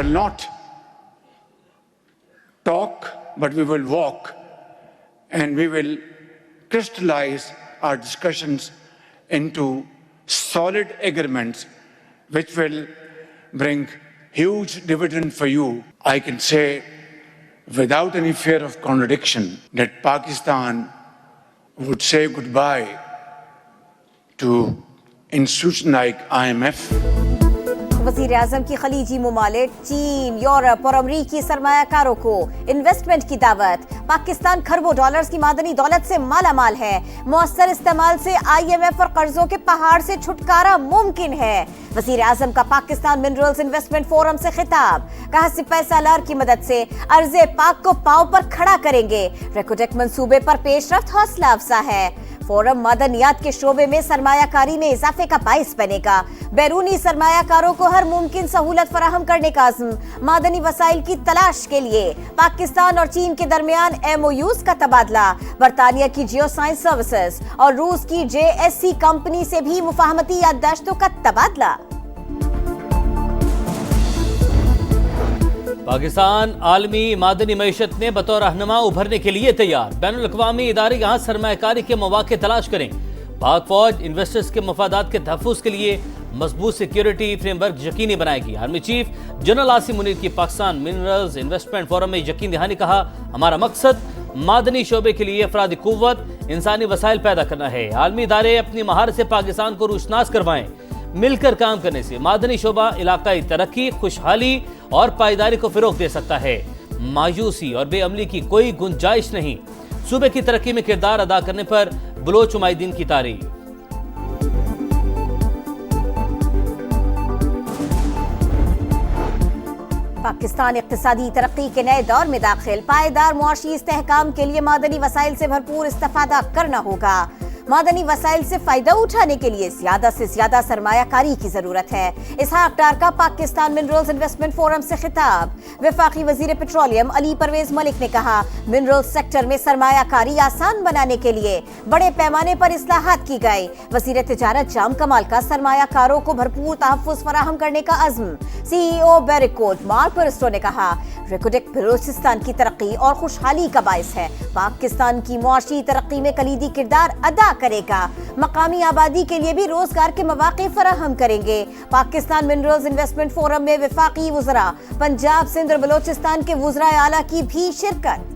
will not talk, but we will walk, and we will crystallize our discussions into solid agreements which will bring huge dividend for you. I can say without any fear of contradiction that Pakistan would say goodbye to institutions like IMF. वज़ीर आज़म की खलीजी मुमालिक, चीन, Europe और अमरीकी सरमायाकारों को investment की दावत। पाकिस्तान खरबों dollars की मादनी दौलत से माला माल है। मौसर इस्तेमाल से IMF और कर्जों के पहाड़ से छुटकारा मुमकिन है। वज़ीर आज़म का पाकिस्तान मिनरल्स इन्वेस्टमेंट फोरम से खिताब। कहा सिपह सालार की मदद से अर्ज़े पाक को पांव पर खड़ा करेंगे। रेकोडेक मंसूबे पर पेशरफ्त हौसला अफजा है। फोरम मादनियात के शोबे में सरमायाकारी में इजाफे का बाइस बनेगा। बैरूनी सरमायाकारों को हर मुमकिन सहूलत फराहम करने का अज़्म। मादनी वसाइल की तलाश के लिए पाकिस्तान और चीन के दरमियान MOUs का तबादला। बरतानिया की जियो साइंस सर्विसेज और रूस की JSC कंपनी से भी मुफाहमती याददाश्तों का तबादला। पाकिस्तान आलमी मादनी मईशत में बतौर रहनुमा उभरने के लिए तैयार। बैनुल अक़वामी इदारे यहाँ सरमायाकारी के मौके तलाश करें। पाक फौज इन्वेस्टर्स के मफादात के तहफ़्फ़ुज़ के लिए मजबूत सिक्योरिटी फ्रेमवर्क यकीनी बनाएगी। Army chief general Asim Munir की पाकिस्तान मिनरल्स इन्वेस्टमेंट फोरम में यकीन दहानी। कहा हमारा मकसद मादनी शोबे के लिए अफरादी कुव्वत, इंसानी वसाइल पैदा करना है। आलमी इदारे अपनी महारत से पाकिस्तान को रूशनास करवाएं। मिलकर काम करने से मादनी शोबा इलाकाई तरक्की, खुशहाली और पायदारी को फिरोग दे सकता है। मायूसी और बेअमली की कोई गुंजाइश नहीं। सूबे की तरक्की में किरदार अदा करने पर बलोच उमाइदीन की तारीफ। पाकिस्तान इक्तिसादी तरक्की के नए दौर में दाखिल। पायदार मुआशी इस्तेहकाम के लिए मादनी वसाइल से भरपूर इस्तेफादा करना होगा। मादनी वसाइल से फायदा उठाने के लिए ज्यादा से ज्यादा सरमायाकारी की जरूरत है। इसहाक डार का पाकिस्तान मिनरल्स इन्वेस्टमेंट फोरम से खिताब। वफाकी वजीर पेट्रोलियम अली परवेज मलिक ने कहा मिनरल सेक्टर में सरमायाकारी आसान बनाने के लिए बड़े पैमाने पर इस्लाहात की गई। वजीर तिजारत जाम कमाल का सरमायाकारों को भरपूर तहफ़्फ़ुज़ फराहम करने का अज़्म। CEO बैरिकोट मार्क परिस्टो ने कहा रेकोडेक बलूचिस्तान की तरक्की और खुशहाली का बाइस है। पाकिस्तान की मुआशी तरक्की में कलीदी किरदार अदा करेगा। मकामी आबादी के लिए भी रोजगार के मौके फराहम करेंगे। पाकिस्तान मिनरल्स इन्वेस्टमेंट फोरम में वफाकी वज़रा, पंजाब, सिंध और बलूचिस्तान के वज़राए आला की भी शिरकत।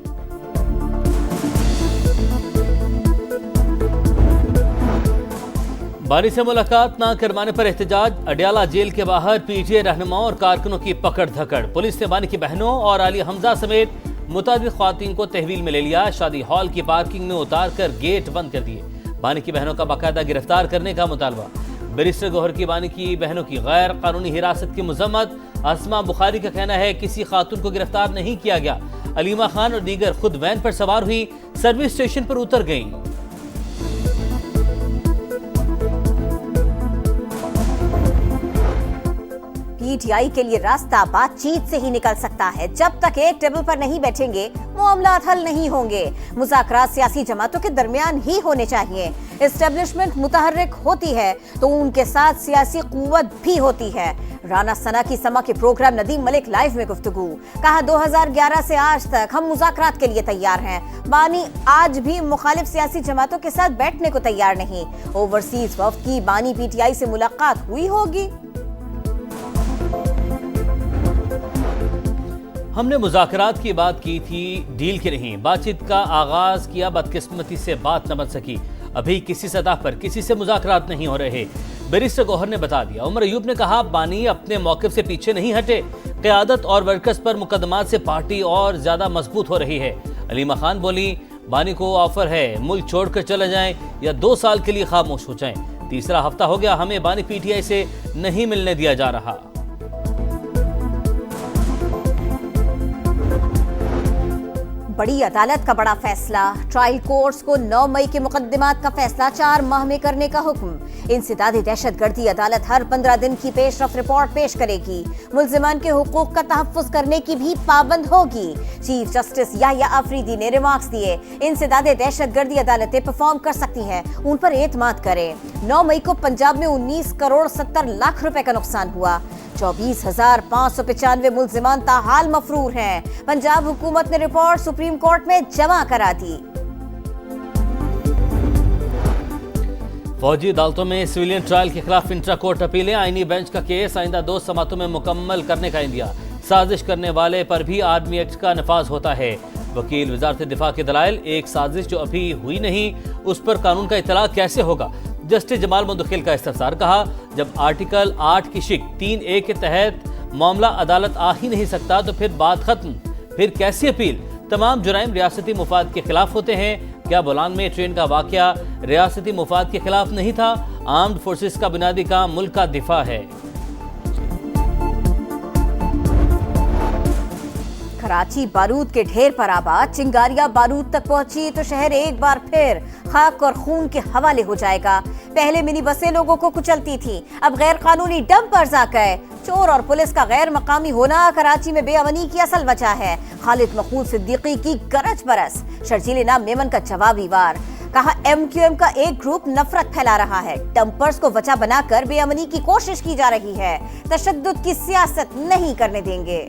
बानी से मुलाकात न करवाने पर एहतजाज। अडयाला जेल के बाहर PTA रहनुमाओं और कारकुनों की पकड़ धकड़। पुलिस ने बानी की बहनों और आली हमजा समेत मुतादिद ख्वातीन को तहवील में ले लिया। शादी हॉल की पार्किंग में उतार कर गेट बंद कर दिए। बानी की बहनों का बाकायदा गिरफ्तार करने का मुतालबा। बैरिस्टर गौहर की बानी की बहनों की गैर कानूनी हिरासत की मजम्मत। अस्मा बुखारी का कहना है किसी खातून को गिरफ्तार नहीं किया गया। अलीमा खान और दीगर खुद वैन पर सवार हुई सर्विस स्टेशन पर उतर गईं। PTI के लिए रास्ता बातचीत से ही निकल सकता है। जब तक एक टेबल पर नहीं बैठेंगे मामलात हल नहीं होंगे। मुज़ाकरात सियासी जमातों के दरमियान ही होने चाहिए। एस्टेब्लिशमेंट मुतहर्रिक होती है तो उनके साथ सियासी कुव्वत भी होती है। राना सना की समा के प्रोग्राम नदीम मलिक लाइव में गुफ्तगू। कहा 2011 से आज तक हम मुज़ाकरात के लिए तैयार हैं। बानी आज भी मुखालिफ सियासी जमातों के साथ बैठने को तैयार नहीं। ओवरसीज वफ्द की बानी PTI से मुलाकात हुई होगी। हमने मुज़ाकरात की बात की थी, डील की नहीं। बातचीत का आगाज किया, बदकिस्मती से बात न बन सकी। अभी किसी सतह पर किसी से मुज़ाकरात नहीं हो रहे। बैरिस्टर गौहर ने बता दिया। उमर अयूब ने कहा बानी अपने मौक़िफ़ से पीछे नहीं हटे। क़यादत और वर्कर्स पर मुकदमात से पार्टी और ज्यादा मजबूत हो रही है। अलीमा खान बोली बानी को ऑफर है मुल्क छोड़कर चले जाएं या 2 साल के लिए खामोश हो जाएं। तीसरा हफ्ता हो गया हमें बानी PTI से नहीं मिलने दिया जा रहा। बड़ी अदालत का बड़ा फैसला। ट्रायल कोर्ट्स को 9 मई के मुकदमात का फैसला 4 माह में करने का हुक्म। इंसदादी दहशतगर्दी अदालत हर 15 दिन की पेशरफ रिपोर्ट पेश करेगी। मुल्जिमान के हुकूक का तहफ़्फ़ुज़ करने की भी पाबंद होगी। चीफ जस्टिस याह्या आफरीदी ने रिमार्क्स दिए इंसदादी दहशतगर्दी अदालतें परफॉर्म कर सकती हैं, उन पर एतमाद करें। 9 मई को पंजाब में 19 करोड़ 70 लाख रुपए का नुकसान हुआ। 24,595 मुल्जिमान ताहाल मफरूर हैं। पंजाब हुकूमत ने रिपोर्ट सुप्रीम कोर्ट में जमा करा दी। फौजी अदालतों में सिविलियन ट्रायल के खिलाफ इंट्रा कोर्ट अपीलें। आईनी बेंच का केस आइंदा 2 समातों में मुकम्मल करने का इंदिया। साजिश करने वाले पर भी आर्मी एक्ट का नफाज होता है। वकील वजारत दिफा के दलाइल, एक साजिश जो अभी हुई नहीं उस पर कानून का इतला कैसे होगा। जस्टिस जमाल मुंदखिल का इस्तफसार, कहा जब आर्टिकल 8 की शिक 3A के तहत मामला अदालत आ ही नहीं सकता तो फिर बात खत्म, फिर कैसी अपील। तमाम जुराइम रियासती मुफाद के खिलाफ होते हैं। क्या बोलान में ट्रेन का वाकया रियासती मुफाद के खिलाफ नहीं था? आर्म्ड फोर्सेस का बुनियादी काम मुल्क का दिफा है। कराची बारूद के ढेर पर आबाद, चिंगारियां बारूद तक पहुंची तो शहर एक बार फिर खाक और खून के हवाले हो जाएगा। पहले मिनी बसें लोगों को कुचलती थीं, अब गैर कानूनी डंपर्स आकर चोर और पुलिस का गैर मकामी होना कराची में बेअमनी की असल वजह है। खालिद मखूल सिद्दीकी की गरज बरस, शर्जील नाम मेमन का जवाबी वार। कहा MQM का एक ग्रुप नफरत फैला रहा है, डंपर्स को वजह बनाकर बेअमनी की कोशिश की जा रही है। तशद्दुद की सियासत नहीं करने देंगे।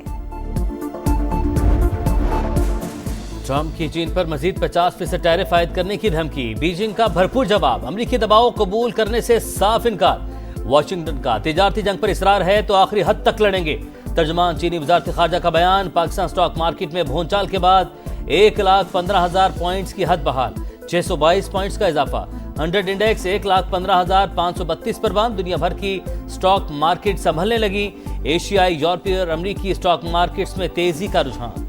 ट्रंप की चीन पर मजीद 50% टैरिफ आयद करने की धमकी। बीजिंग का भरपूर जवाब, अमरीकी दबाव कबूल करने से साफ इनकार। वाशिंगटन का तिजारती जंग पर इसरार है तो आखिरी हद तक लड़ेंगे। तर्जुमान चीनी वजारत खारजा का बयान, पाकिस्तान स्टॉक मार्केट में भूचाल के बाद 1,15,000 पॉइंट्स की हद बहाल, 622 पॉइंट्स का इजाफा। 100 इंडेक्स 1,15,532 पर बंद। दुनिया भर की स्टॉक मार्केट संभलने लगी। एशियाई, यूरोपीय और अमरीकी स्टॉक मार्केट्स में तेजी का रुझान।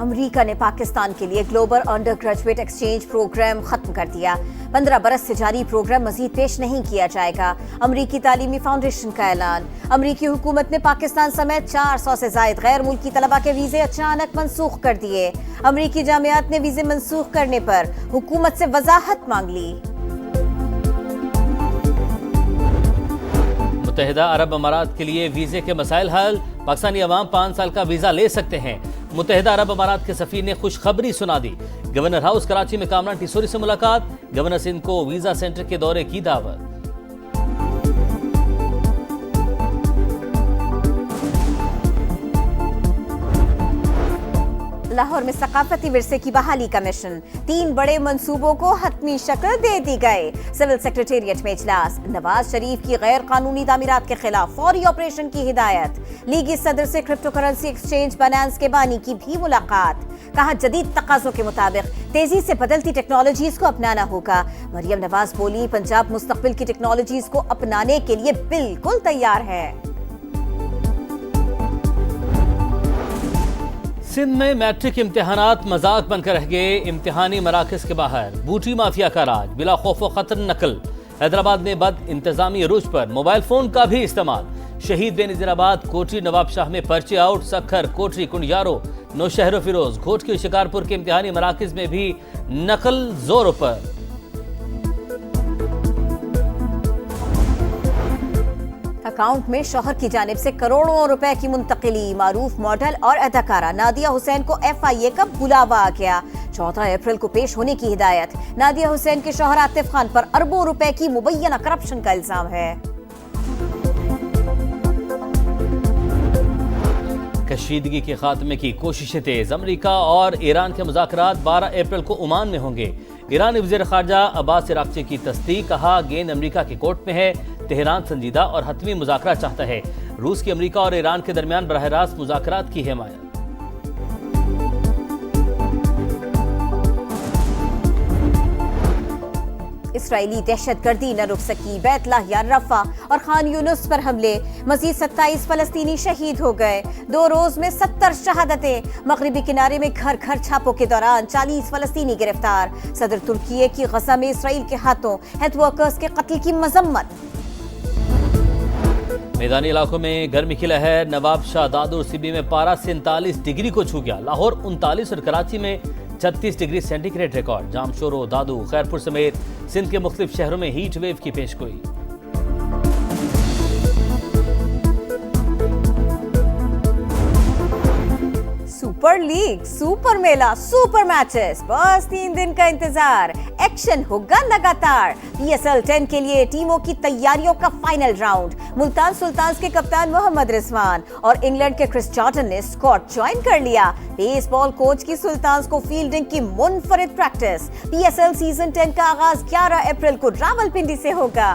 अमेरिका ने पाकिस्तान के लिए global undergraduate exchange programme खत्म कर दिया। 15 बरस से जारी प्रोग्राम मजीद पेश नहीं किया जाएगा। अमरीकी तालीमी फाउंडेशन का ऐलान। अमरीकी हुकूमत ने पाकिस्तान समेत 400 से जायद गैर मुल्की तलबा के वीजे अचानक मनसूख कर दिए। अमरीकी जामियात ने वीजे मनसूख करने पर हुकूमत से वजाहत मांग ली। मुत्तहिदा अरब अमारात के लिए वीजे के मसाइल हल, पाकिस्तानी अवाम 5 साल का वीजा ले सकते हैं। मुत्तहिदा अरब अमारात के सफीर ने खुशखबरी सुना दी। गवर्नर हाउस कराची में कामरान टिसोरी से मुलाकात, गवर्नर सिंध को वीजा सेंटर के दौरे की दावत। लाहौर में सकाफती विरसे की बहाली का मिशन, 3 बड़े मंसूबों को हतमी शक्ल दे दी गई। सिविल सेक्रेटेरिएट में इजलास, नवाज शरीफ की गैर कानूनी तामीरात के खिलाफ फौरी ऑपरेशन की हिदायत। लीगी सदर से क्रिप्टो करेंसी एक्सचेंज बाइनेंस के बानी की भी मुलाकात। कहा जदीद तकाजों के मुताबिक तेजी से बदलती टेक्नोलॉजीज को अपनाना होगा। मरियम नवाज बोली, पंजाब मुस्तकबिल की टेक्नोलॉजीज को अपनाने के लिए बिल्कुल तैयार है। सिंध में मैट्रिक इम्तिहानात मजाक बनकर रह गए। इम्तिहानी मराकज के बाहर बूटी माफिया का राज, बिला खौफ व खतर नकल। हैदराबाद में बद इंतजामी अरूज पर मोबाइल फोन का भी इस्तेमाल। शहीद बेनजीराबाद, कोटरी नवाबशाह में पर्चे आउट, सखर, कोटरी, कुंडियारो, नौशहर फिरोज, घोट की शिकारपुर के इम्तिहानी मराकज में भी नकल जोरों पर। अकाउंट में शौहर की जानिब से करोड़ों रुपए की मुंतकिली। मारूफ मॉडल और अदाकारा नादिया हुसैन को FIA का बुलावा आ गया। 14 अप्रैल को पेश होने की हिदायत। नादिया हुसैन के शौहर आतिफ खान पर अरबों रुपए की मुबैना करप्शन का इल्जाम है। कशीदगी के खात्मे की कोशिशें तेज। अमरीका और ईरान के मुज़ाकरात 12 अप्रैल को ओमान में होंगे। ईरानी वज़ीर ख़ारजा अब्बास अराग़ची की तस्दीक, कहा गेंद अमरीका के कोर्ट में है। तेहरान संजीदा और हतमी मुज़ाकरा चाहता है। रूस की अमरीका और ईरान के दरमियान बराह रास्त मुज़ाकरात की हिमायत। इसराइली दहशतगर्दी न रुक सकी। बैतलाहिया, रफा और खान यूनुस पर हमले, मजीद 27 फलस्तीनी शहीद हो गए। 2 रोज में 70 शहादतें। मगरिबी किनारे में घर घर छापों के दौरान 40 फलस्तीनी गिरफ्तार। सदर तुर्की की गजा में इसराइल के हाथों हेल्थ वर्कर्स के कत्ल की मजम्मत। मैदानी इलाकों में गर्मी की लहर। नवाबशाह, दादू, सीबी में पारा 47 डिग्री को छू गया। लाहौर 39 और कराची में 36 डिग्री सेंटीग्रेड रिकॉर्ड। जामशोरो, दादू, खैरपुर समेत सिंध के मुख्तलिफ शहरों में हीट वेव की पेशगोई। सुपर लीग, सुपर मेला, सुपर मैचेस, बस 3 दिन का इंतजार। एक्शन होगा लगातार। PSL 10 के लिए टीमों की तैयारियों का फाइनल राउंड। मुल्तान सुल्तान्स के कप्तान मोहम्मद रिजवान और इंग्लैंड के क्रिस जॉर्डन ने स्क्वाड ज्वाइन कर लिया। बेसबॉल कोच की सुल्तान्स को फील्डिंग की मुनफरिद प्रैक्टिस। PSL सीजन 10 का आगाज 11 अप्रैल को रावलपिंडी से होगा।